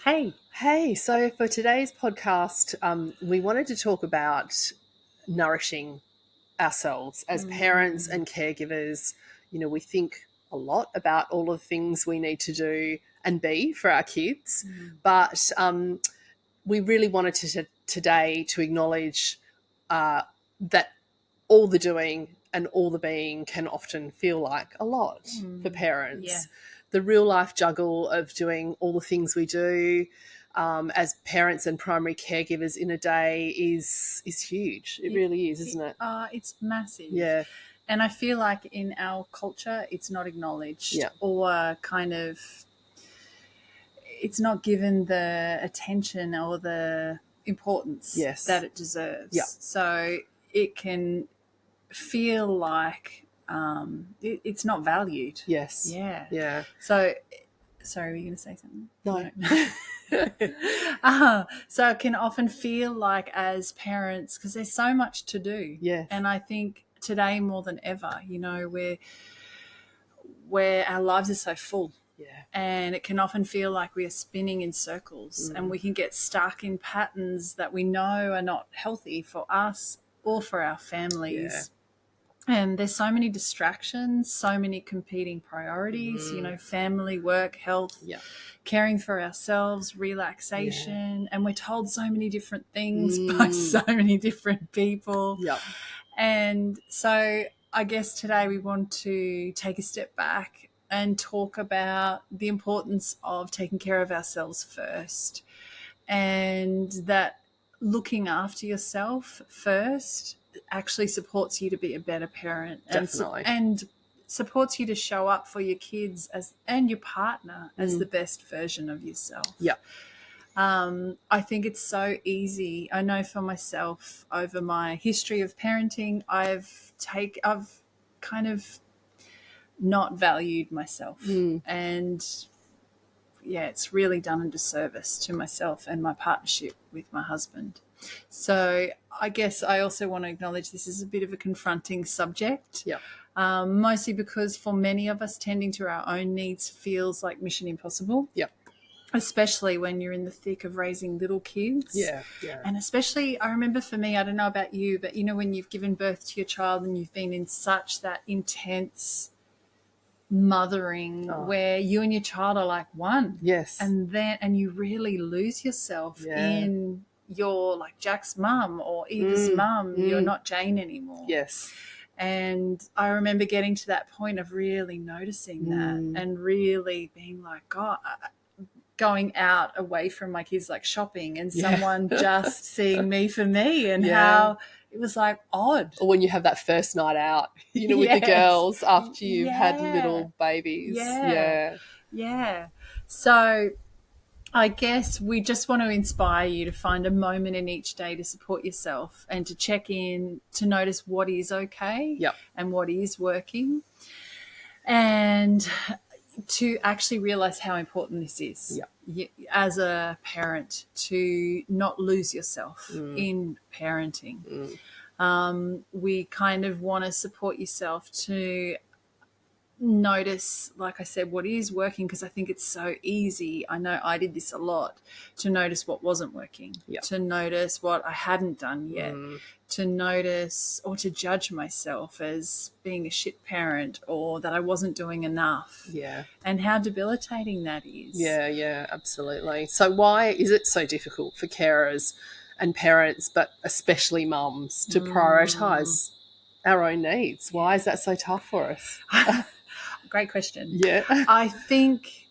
Hey. Hey, so for today's podcast, we wanted to talk about nourishing ourselves as parents and caregivers. We think a lot about all of the things we need to do and be for our kids, but we really wanted today to acknowledge that all the doing and all the being can often feel like a lot for parents. Yeah. The real life juggle of doing all the things we do as parents and primary caregivers in a day is huge. It really is, isn't it? It's massive. Yeah. And I feel like in our culture, it's not acknowledged or kind of, it's not given the attention or the importance that it deserves. Yeah. So it can feel like it's not valued. Yes. Yeah. Yeah. So, sorry, were you going to say something? No. So it can often feel like as parents, because there's so much to do. Yes. And I think today more than ever, where our lives are so full. Yeah. And it can often feel like we are spinning in circles and we can get stuck in patterns that we know are not healthy for us or for our families. Yeah. And there's so many distractions, so many competing priorities, family, work, health, caring for ourselves, relaxation. And we're told so many different things by so many different people. Yeah. And so I guess today we want to take a step back and talk about the importance of taking care of ourselves first, and that looking after yourself first actually supports you to be a better parent. Definitely. And supports you to show up for your kids and your partner as the best version of yourself. Yeah. I think it's so easy. I know for myself, over my history of parenting, I've kind of not valued myself. And it's really done a disservice to myself and my partnership with my husband. So I guess I also want to acknowledge this is a bit of a confronting subject. Yeah. Mostly because for many of us, tending to our own needs feels like mission impossible. Yeah. Especially when you're in the thick of raising little kids. Yeah, yeah. And especially, I remember for me, I don't know about you, but when you've given birth to your child and you've been in such that intense mothering where you and your child are like one. Yes. And you really lose yourself in your, like, Jack's mum or Eva's mum. You're not Jane anymore. Yes. And I remember getting to that point of really noticing that and really being like, God, going out away from my kids, like shopping, and someone just seeing me for me, and how it was like odd. Or when you have that first night out, with the girls after you've had little babies. Yeah. So I guess we just want to inspire you to find a moment in each day to support yourself and to check in, to notice what is okay and what is working, and to actually realize how important this is as a parent, to not lose yourself in parenting. We kind of want to support yourself to notice, like I said, what is working, because I think it's so easy. I know I did this a lot, to notice what wasn't working, to notice what I hadn't done yet, to notice or to judge myself as being a shit parent or that I wasn't doing enough. Yeah. And how debilitating that is. Yeah, absolutely. So why is it so difficult for carers and parents, but especially mums, to prioritise our own needs? Why is that so tough for us? Great question. Yeah. I think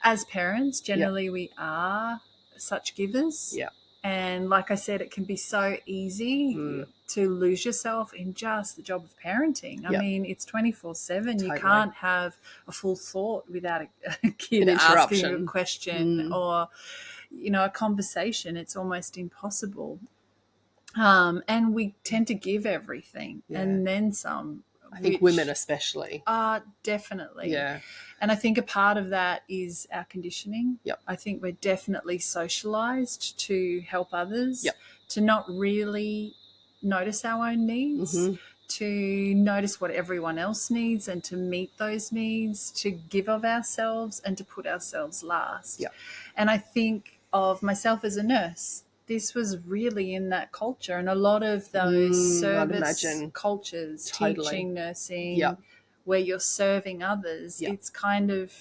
as parents, generally we are such givers. Yeah. And like I said, it can be so easy to lose yourself in just the job of parenting. I mean, it's 24/7. Totally. You can't have a full thought without a kid asking a question or, a conversation. It's almost impossible. And we tend to give everything and then some. I think women especially. Definitely. Yeah. And I think a part of that is our conditioning. Yep. I think we're definitely socialised to help others, to not really notice our own needs, to notice what everyone else needs and to meet those needs, to give of ourselves and to put ourselves last. Yeah. And I think of myself as a nurse. This was really in that culture, and a lot of those service cultures, Totally. teaching, nursing, Yeah. where you're serving others, Yeah. it's kind of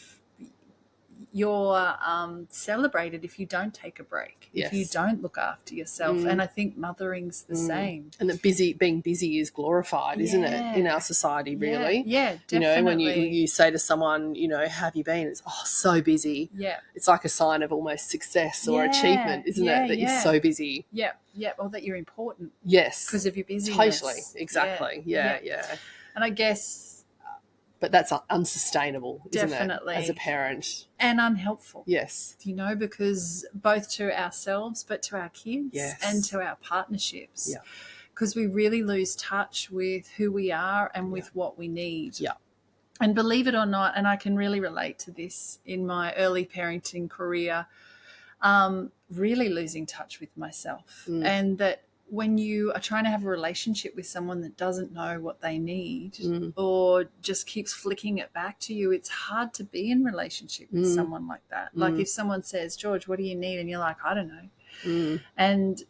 you're celebrated if you don't take a break, Yes. if you don't look after yourself. And I think mothering's the same. And that being busy is glorified, isn't it, in our society, really? Yeah, definitely. You know, when you say to someone, you know, how have you been? It's, oh, so busy. Yeah. It's like a sign of almost success or achievement, isn't it, that you're so busy? Yeah, yeah, or that you're important. Yes. Because of your busyness. Totally, exactly. Yeah. And I guess... But that's unsustainable, isn't definitely. it, as a parent? And unhelpful. Yes. You know, because both to ourselves but to our kids and to our partnerships. Yeah. Because we really lose touch with who we are and with what we need. Yeah. And believe it or not, and I can really relate to this in my early parenting career, really losing touch with myself. And that when you are trying to have a relationship with someone that doesn't know what they need or just keeps flicking it back to you, it's hard to be in relationship with someone like that. Like if someone says, George, what do you need? And you're like, I don't know. And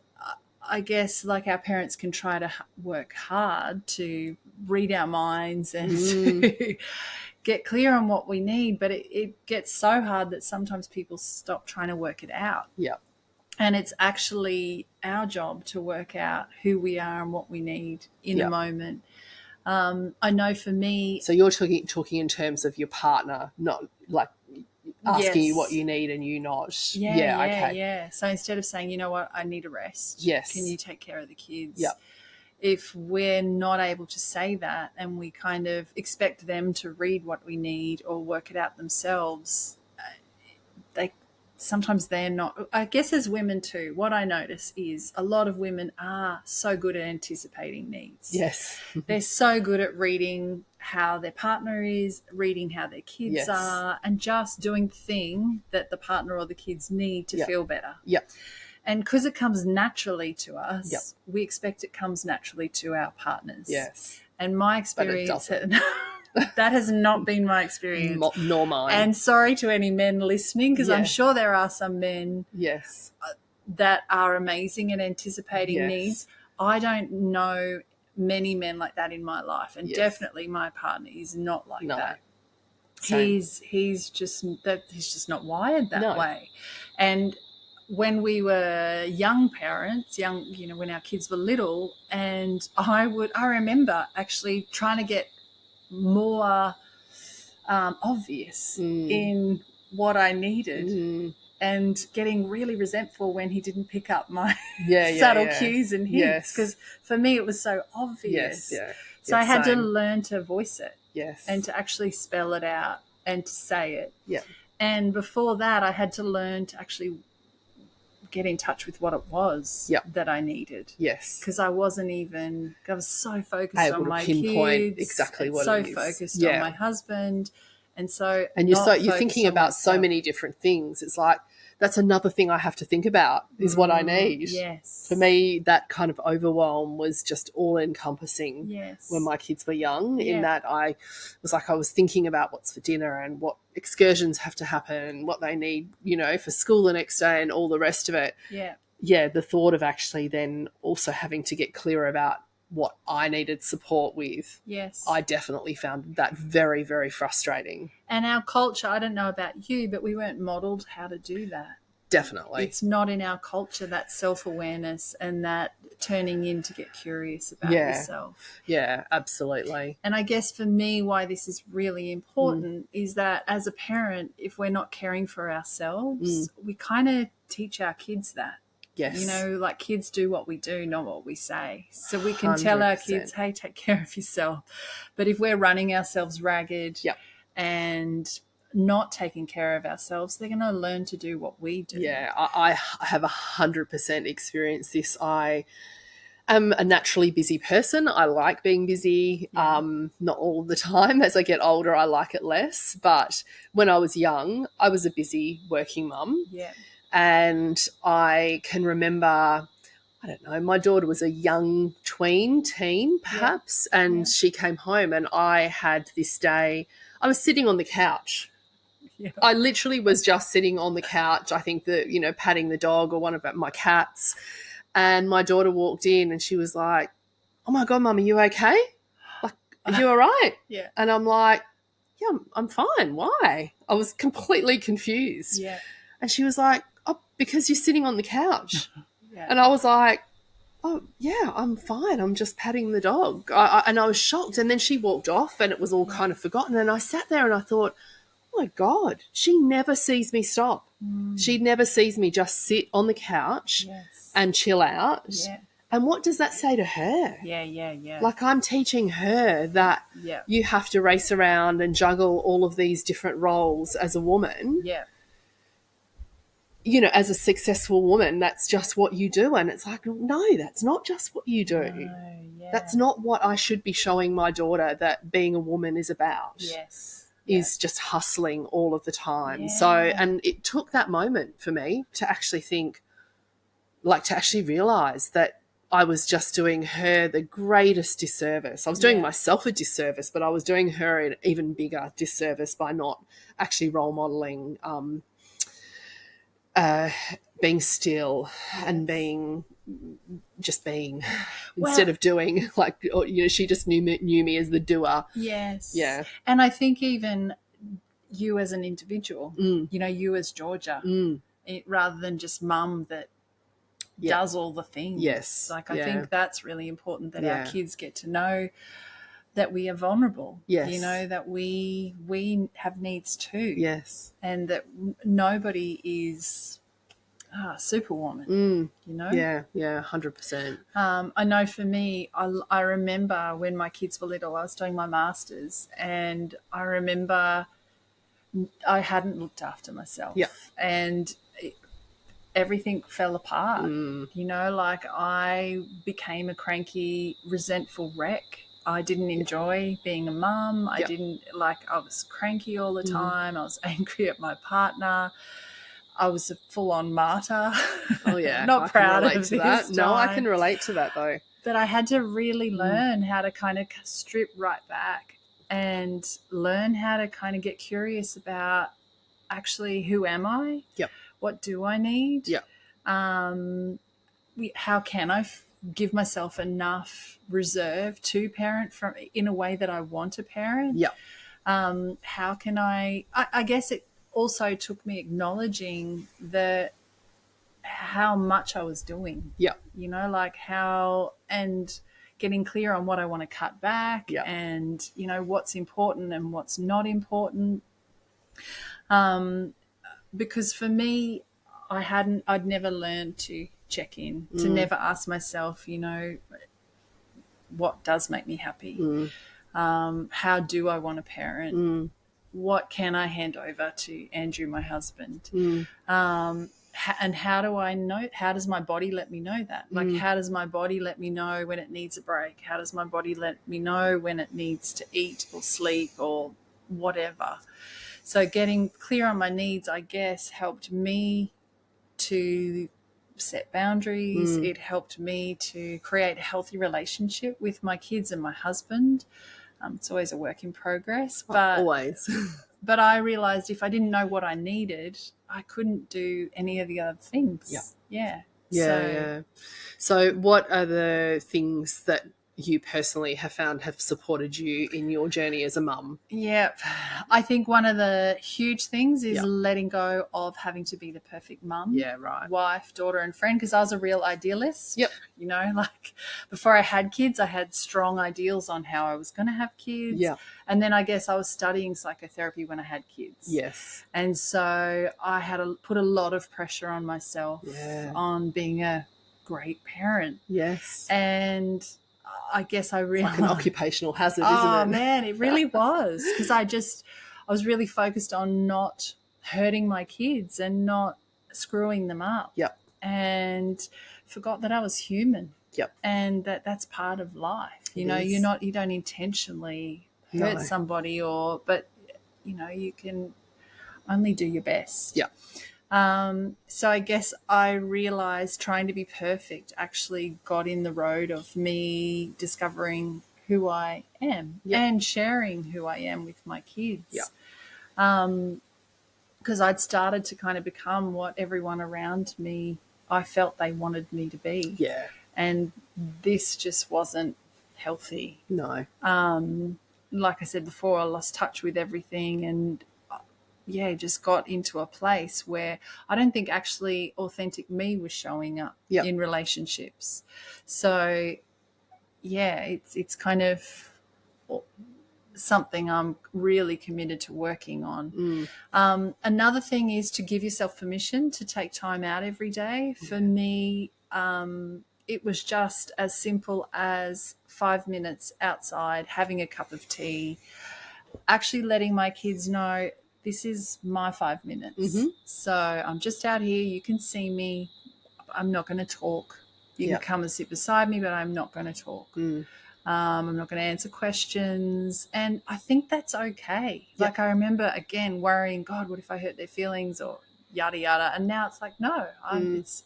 I guess like our parents can try to work hard to read our minds and to get clear on what we need, but it gets so hard that sometimes people stop trying to work it out. Yeah. And it's actually our job to work out who we are and what we need in a moment. I know for me... So you're talking in terms of your partner, not like asking you what you need and you not. Yeah. So instead of saying, you know what, I need a rest. Yes. Can you take care of the kids? Yeah. If we're not able to say that and we kind of expect them to read what we need or work it out themselves, sometimes they're not. I guess as women too, what I notice is a lot of women are so good at anticipating needs. Yes. They're so good at reading how their partner is, reading how their kids are, and just doing the thing that the partner or the kids need to feel better. Yeah. And because it comes naturally to us, we expect it comes naturally to our partners. Yes. And my experience... that has not been my experience. Nor mine. And sorry to any men listening, because I'm sure there are some men that are amazing at anticipating needs. I don't know many men like that in my life, and definitely my partner is not like that. Same. He's just not wired that way. And when we were young parents, when our kids were little, and I remember actually trying to get more obvious in what I needed and getting really resentful when he didn't pick up my subtle cues and hints, because for me it was so obvious. So I had to learn to voice it and to actually spell it out and to say it. And before that I had to learn to actually get in touch with what it was that I needed. Because I was so focused able on my pinpoint kids. exactly what so it is. Focused on my husband. And you're thinking about so many different things. It's like, that's another thing I have to think about is what I need. For me, that kind of overwhelm was just all encompassing when my kids were young, in that I was thinking about what's for dinner and what excursions have to happen, what they need, for school the next day and all the rest of it. The thought of actually then also having to get clear about what I needed support with. I definitely found that very, very frustrating. And our culture, I don't know about you, but we weren't modelled how to do that. Definitely. It's not in our culture, that self-awareness and that turning in to get curious about yourself. Yeah, absolutely. And I guess for me, why this is really important is that as a parent, if we're not caring for ourselves, we kind of teach our kids that. Like kids do what we do, not what we say. So we can tell our kids, hey, take care of yourself. But if we're running ourselves ragged and not taking care of ourselves, they're going to learn to do what we do. Yeah, I have 100% experienced this. I am a naturally busy person. I like being busy, not all the time. As I get older, I like it less. But when I was young, I was a busy working mum. And I can remember, I I don't know, my daughter was a young teen perhaps, and she came home and I had this day, I was sitting on the couch. Yeah. I literally was just sitting on the couch, I think patting the dog or one of my cats, and my daughter walked in and she was like, "Oh my God, Mum, are you okay? Like, are you all right?" Yeah. And I'm like, "Yeah, I'm fine. Why?" I was completely confused. Yeah. And she was like, "Oh, because you're sitting on the couch." Yeah. And I was like, "Oh, yeah, I'm fine. I'm just patting the dog." And I was shocked. And then she walked off and it was all kind of forgotten. And I sat there and I thought, oh, my God, she never sees me stop. She never sees me just sit on the couch Yes. and chill out. Yeah. And what does that say to her? Yeah. Yeah. Yeah. Like, I'm teaching her that Yeah. you have to race around and juggle all of these different roles as a woman. Yeah. You know, as a successful woman, that's just what you do. And it's like, no, that's not just what you do. No, yeah. That's not what I should be showing my daughter that being a woman is about. Yes. Is just hustling all of the time. Yeah. So, and it took that moment for me to actually think, like, to actually realize that I was just doing her the greatest disservice. I was doing myself a disservice, but I was doing her an even bigger disservice by not actually role modeling, being still and being instead of doing, like, she just knew me as the doer. Yes. Yeah. And I think even you as an individual, you as Georgia, rather than just mum that does all the things. Yes. Like, I think that's really important, that our kids get to know that we are vulnerable. Yes. That we have needs too. Yes. And that nobody is superwoman, Yeah, 100%. I know for me, I remember when my kids were little, I was doing my master's, and I remember I hadn't looked after myself. Yeah. And everything fell apart. Like, I became a cranky, resentful wreck. I didn't enjoy being a mum. I was cranky all the time. I was angry at my partner. I was a full-on martyr. Oh, yeah. Not proud of this. No, I can relate to that, though. But I had to really learn how to kind of strip right back and learn how to kind of get curious about, actually, who am I? Yep. What do I need? Yep. How can I give myself enough reserve to parent in a way that I want to parent? Yep. How can I guess it also took me acknowledging how much I was doing. Yeah. And getting clear on what I want to cut back, and what's important and what's not important. Because for me, I'd never learned to check in, to never ask myself, what does make me happy? How do I want to parent? What can I hand over to Andrew, my husband? And how do I know? How does my body let me know that? Like, how does my body let me know when it needs a break? How does my body let me know when it needs to eat or sleep or whatever? So getting clear on my needs, I guess, helped me to set boundaries. It helped me to create a healthy relationship with my kids and my husband. It's always a work in progress, but always. But I realized if I didn't know what I needed, I couldn't do any of the other things. Yeah. So what are the things that you personally have found have supported you in your journey as a mum? Yeah. I think one of the huge things is letting go of having to be the perfect mum. Yeah, right. Wife, daughter, and friend, because I was a real idealist. Yep. Like, before I had kids, I had strong ideals on how I was going to have kids. Yeah. And then I guess I was studying psychotherapy when I had kids. Yes. And so I had to put a lot of pressure on myself on being a great parent. Yes. And I guess I realized, it's like an occupational hazard, isn't it? Oh man, it really was, because I was really focused on not hurting my kids and not screwing them up. Yep. And forgot that I was human. Yep. And that's part of life. You don't intentionally hurt somebody, but you can only do your best. Yeah. So I guess I realized trying to be perfect actually got in the road of me discovering who I am Yep. and sharing who I am with my Yep. kids. Because I'd started to kind of become what everyone around me I felt they wanted me to be. Yeah. And this just wasn't healthy. No. Like I said before, I lost touch with everything and yeah, just got into a place where I don't think actually authentic me was showing up Yep. in relationships. So yeah, it's kind of something I'm really committed to working on. Another thing is to give yourself permission to take time out every day. For me, it was just as simple as 5 minutes outside, having a cup of tea, actually letting my kids know this is my 5 minutes. So I'm just out here. You can see me. I'm not going to talk. You Yep. can come and sit beside me, but I'm not going to talk. I'm not going to answer questions. And I think that's okay. Yep. Like I remember, again, worrying, God, what if I hurt their feelings or yada, yada. And now it's like, no, it's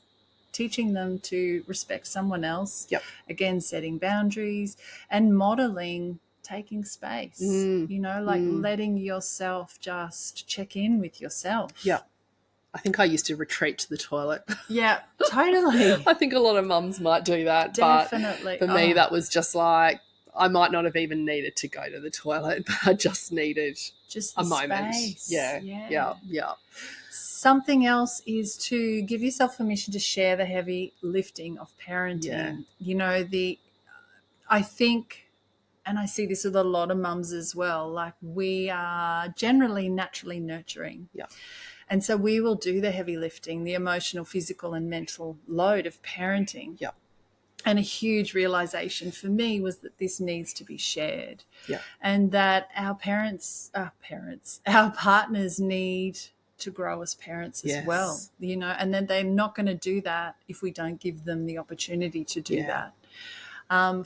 teaching them to respect someone else. Yep. Again, setting boundaries and modeling taking space, letting yourself just check in with yourself. Yeah. I think I used to retreat to the toilet. Yeah, totally. I think a lot of mums might do that. Definitely. But for me, that was just like, I might not have even needed to go to the toilet, but I just needed just a moment. Space. Yeah. Something else is to give yourself permission to share the heavy lifting of parenting. Yeah. I think, and I see this with a lot of mums as well, like we are generally naturally nurturing. Yeah. And so we will do the heavy lifting, the emotional, physical, and mental load of parenting. Yeah. And a huge realization for me was that this needs to be shared. Yeah. And that our partners need to grow as parents as well, and then they're not going to do that if we don't give them the opportunity to do that.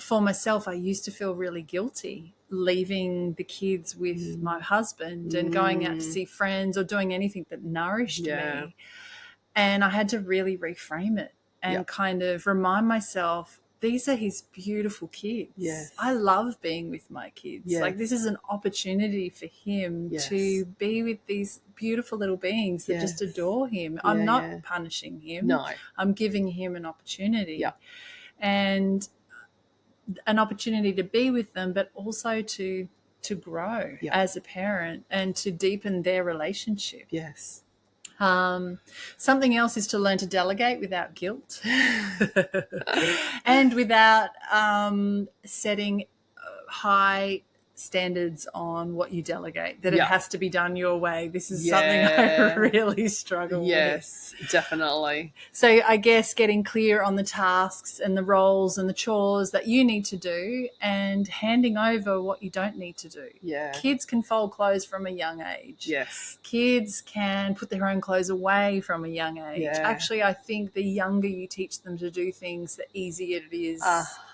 For myself, I used to feel really guilty leaving the kids with my husband and going out to see friends or doing anything that nourished me. And I had to really reframe it and kind of remind myself, these are his beautiful kids. Yes. I love being with my kids. Yes. Like this is an opportunity for him to be with these beautiful little beings that just adore him. I'm not punishing him. No. I'm giving him an opportunity. Yeah. And an opportunity to be with them, but also to grow as a parent and to deepen their relationship. Yes. Something else is to learn to delegate without guilt and without setting high standards on what you delegate, that it has to be done your way. This is something I really struggle with. Yes, definitely. So I guess getting clear on the tasks and the roles and the chores that you need to do and handing over what you don't need to do. Yeah. Kids can fold clothes from a young age. Yes. Kids can put their own clothes away from a young age. Yeah. Actually, I think the younger you teach them to do things, the easier it is.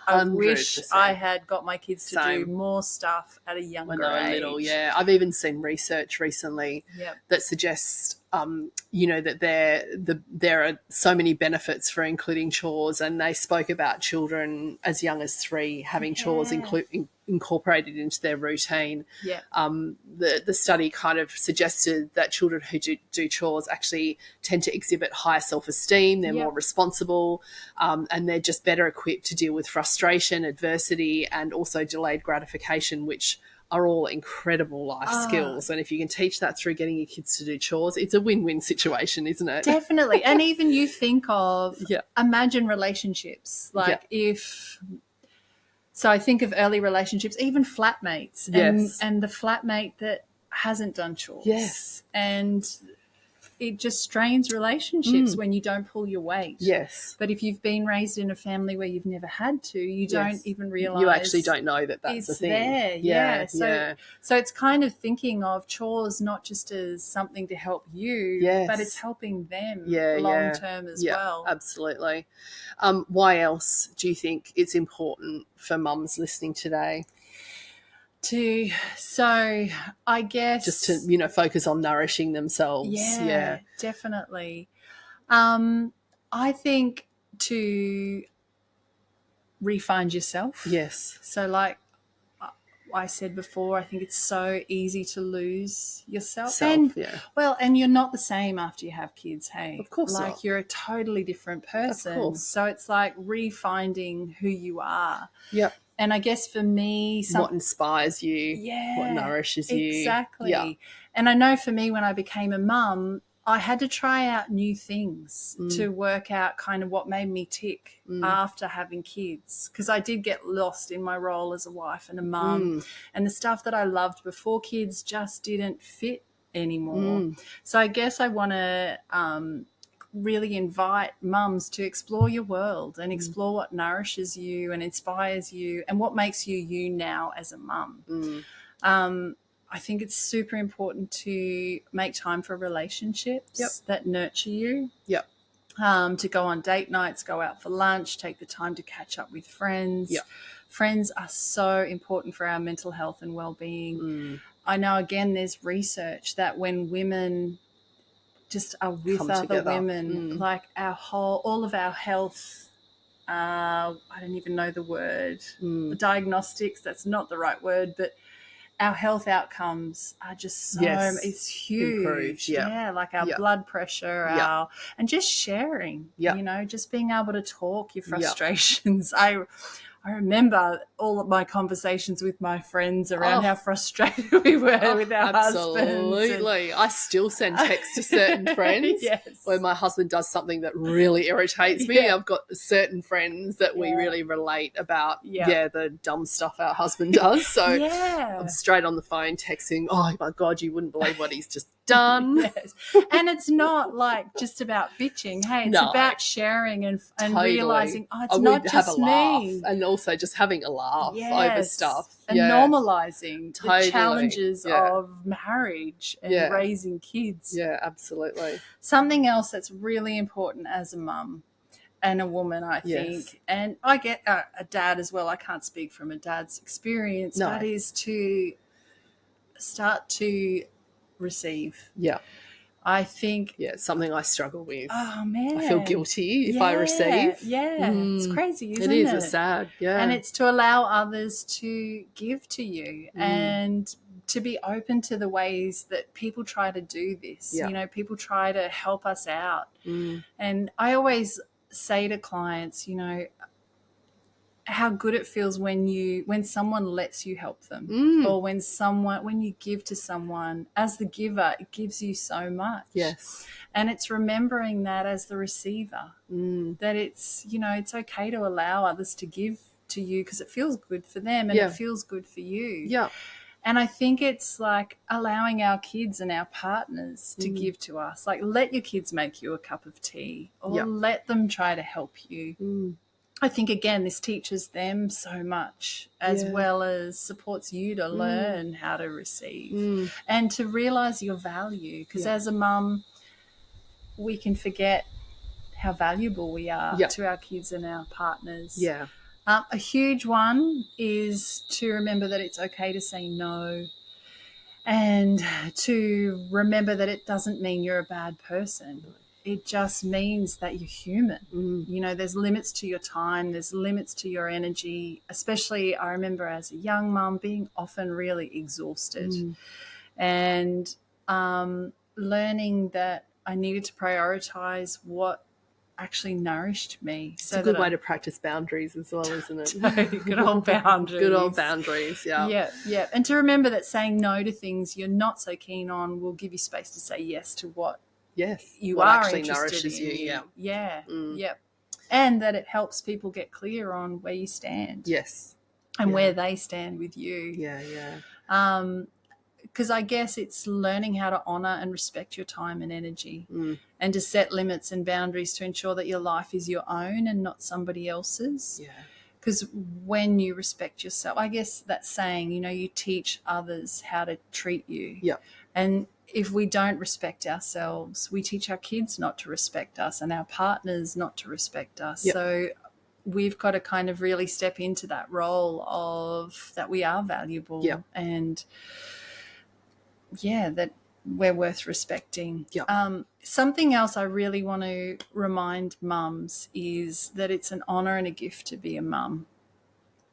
I wish I had got my kids to do more stuff at a younger age. When they were little, yeah. I've even seen research recently that suggests, that there are so many benefits for including chores, and they spoke about children as young as 3 having chores incorporated into their routine. Yeah. The study kind of suggested that children who do chores actually tend to exhibit higher self-esteem, they're more responsible, and they're just better equipped to deal with frustration, adversity, and also delayed gratification, which are all incredible life skills. And if you can teach that through getting your kids to do chores, it's a win-win situation, isn't it? Definitely. And even you think of, imagine relationships. Like so I think of early relationships, even flatmates and the flatmate that hasn't done chores. Yes. And it just strains relationships when you don't pull your weight. Yes. But if you've been raised in a family where you've never had to, you don't even realise. You actually don't know that that's a thing. It's there, So it's kind of thinking of chores not just as something to help you, but it's helping them long term as well. Absolutely. Why else do you think it's important for mums listening today? So I guess just to, focus on nourishing themselves. Yeah, definitely. I think to re-find yourself. Yes. So like I said before, I think it's so easy to lose yourself. And you're not the same after you have kids, hey? Of course like not. You're a totally different person. Of course. So it's like refinding who you are. Yep. And I guess for me, what inspires you, what nourishes you. Exactly. Yeah. And I know for me, when I became a mum, I had to try out new things to work out kind of what made me tick after having kids, because I did get lost in my role as a wife and a mum, and the stuff that I loved before kids just didn't fit anymore. So I guess I want to really invite mums to explore your world and explore what nourishes you and inspires you and what makes you you now as a mum. I think it's super important to make time for relationships that nurture you. Yep. To go on date nights, go out for lunch, take the time to catch up with friends. Yep. Friends are so important for our mental health and well-being. I know, again, there's research that when women just are with come other together. women, like all of our health, I don't even know the word, diagnostics, that's not the right word, but our health outcomes are just so, it's huge. Improved, like our blood pressure, and just sharing, just being able to talk your frustrations. I remember all of my conversations with my friends around how frustrated we were with our husbands. Absolutely. I still send texts to certain friends where my husband does something that really irritates me. I've got certain friends that we really relate about, the dumb stuff our husband does. So I'm straight on the phone texting, oh, my God, you wouldn't believe what he's just done. And it's not like just about bitching. Hey, it's about sharing and realising, it's not just me. And also just having a laugh over stuff. And normalising the challenges of marriage and raising kids. Yeah, absolutely. Something else that's really important as a mum and a woman, I think, and I get a dad as well. I can't speak from a dad's experience, but is to start to receive. I think it's something I struggle with. Oh man, I feel guilty if I receive. It's crazy, isn't it? It is. It's sad. And it's to allow others to give to you and to be open to the ways that people try to do this. People try to help us out. And I always say to clients, how good it feels when someone lets you help them, or when you give to someone. As the giver, it gives you so much. And it's remembering that as the receiver, that it's it's okay to allow others to give to you because it feels good for them and it feels good for you. And I think it's like allowing our kids and our partners to give to us. Like, let your kids make you a cup of tea, or let them try to help you. I think, again, this teaches them so much as well as supports you to learn how to receive and to realise your value. Because as a mum, we can forget how valuable we are to our kids and our partners. A huge one is to remember that it's okay to say no, and to remember that it doesn't mean you're a bad person. It just means that you're human. There's limits to your time. There's limits to your energy. Especially, I remember as a young mum being often really exhausted and learning that I needed to prioritise what actually nourished me. It's a good way to practice boundaries as well, isn't it? Good old boundaries. Good old boundaries, Yeah. And to remember that saying no to things you're not so keen on will give you space to say yes to what what are actually interested nourishes in. And that it helps people get clear on where you stand. And where they stand with you. Because I guess it's learning how to honour and respect your time and energy and to set limits and boundaries to ensure that your life is your own and not somebody else's. Because when you respect yourself, I guess that saying, you teach others how to treat you. And if we don't respect ourselves, we teach our kids not to respect us and our partners not to respect us. So we've got to kind of really step into that role of that we are valuable Yeah. and that we're worth respecting. Yeah. Something else I really want to remind mums is that it's an honour and a gift to be a mum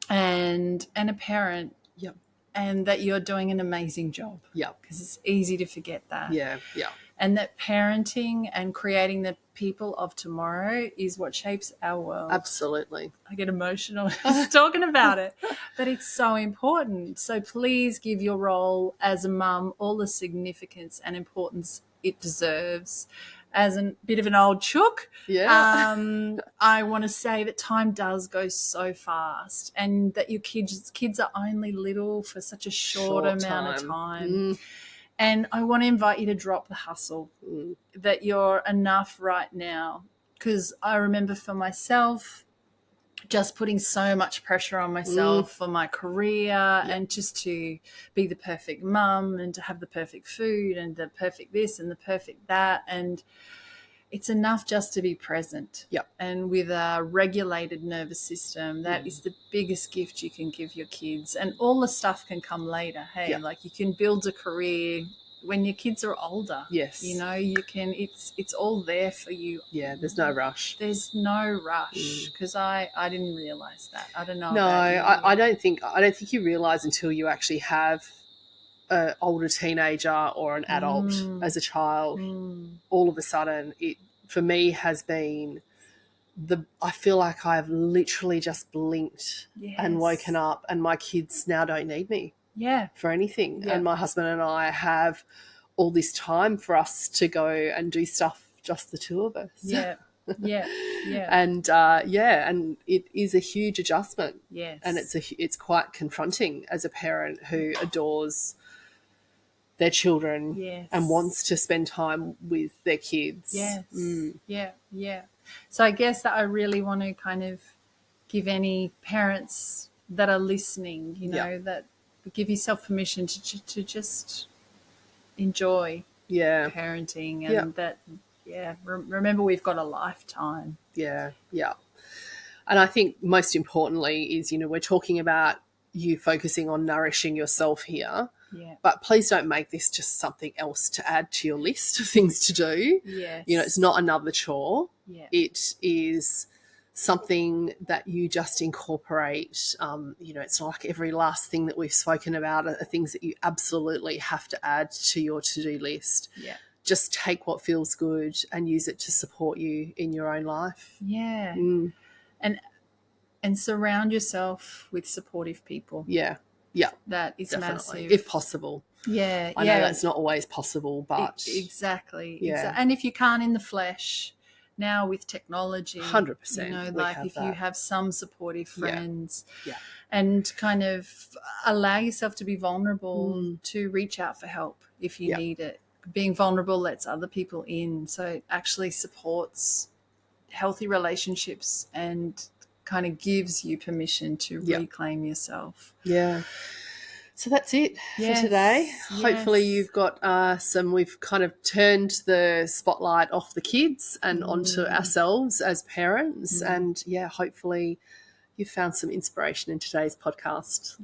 and a parent, Yeah. and that you're doing an amazing job. Yeah. Because it's easy to forget that. Yeah. Yeah. And that parenting and creating the people of tomorrow is what shapes our world. Absolutely. I get emotional just talking about it, but it's so important. So please give your role as a mum all the significance and importance it deserves. As a bit of an old chook, Yeah. I want to say that time does go so fast, and that your kids are only little for such a short amount of time. And I want to invite you to drop the hustle, that you're enough right now. Because I remember for myself, just putting so much pressure on myself for my career and just to be the perfect mum and to have the perfect food and the perfect this and the perfect that. And it's enough just to be present. Yep. And with a regulated nervous system, that is the biggest gift you can give your kids. And all the stuff can come later. Hey, like you can build a career when your kids are older. Yes. You know, you can, it's all there for you. Yeah, there's no rush. There's no rush, because I didn't realise that. I don't know. No, about you. I don't think you realise until you actually have an older teenager or an adult as a child. All of a sudden, it for me has been I feel like I've literally just blinked and woken up, and my kids now don't need me. Yeah. For anything. And my husband and I have all this time for us to go and do stuff, just the two of us. Yeah. And and it is a huge adjustment. Yes. And it's quite confronting as a parent who adores their children and wants to spend time with their kids. Yes. Yeah. So I guess that I really want to kind of give any parents that are listening, you know, that give yourself permission to just enjoy parenting, and that remember we've got a lifetime. Yeah. And I think most importantly is, you know, we're talking about you focusing on nourishing yourself here, but please don't make this just something else to add to your list of things to do. You know, it's not another chore. It is something that you just incorporate. You know, it's like every last thing that we've spoken about are things that you absolutely have to add to your to-do list. Just take what feels good and use it to support you in your own life. And surround yourself with supportive people. That is definitely massive, if possible. I know that's not always possible, but exactly. And if you can't in the flesh, now with technology, 100%, you know, like if you have some supportive friends, Yeah. and kind of allow yourself to be vulnerable, to reach out for help if you need it. Being vulnerable lets other people in, so it actually supports healthy relationships and kind of gives you permission to reclaim yourself. So that's it for today. Hopefully you've got we've kind of turned the spotlight off the kids and onto ourselves as parents. And hopefully you found some inspiration in today's podcast.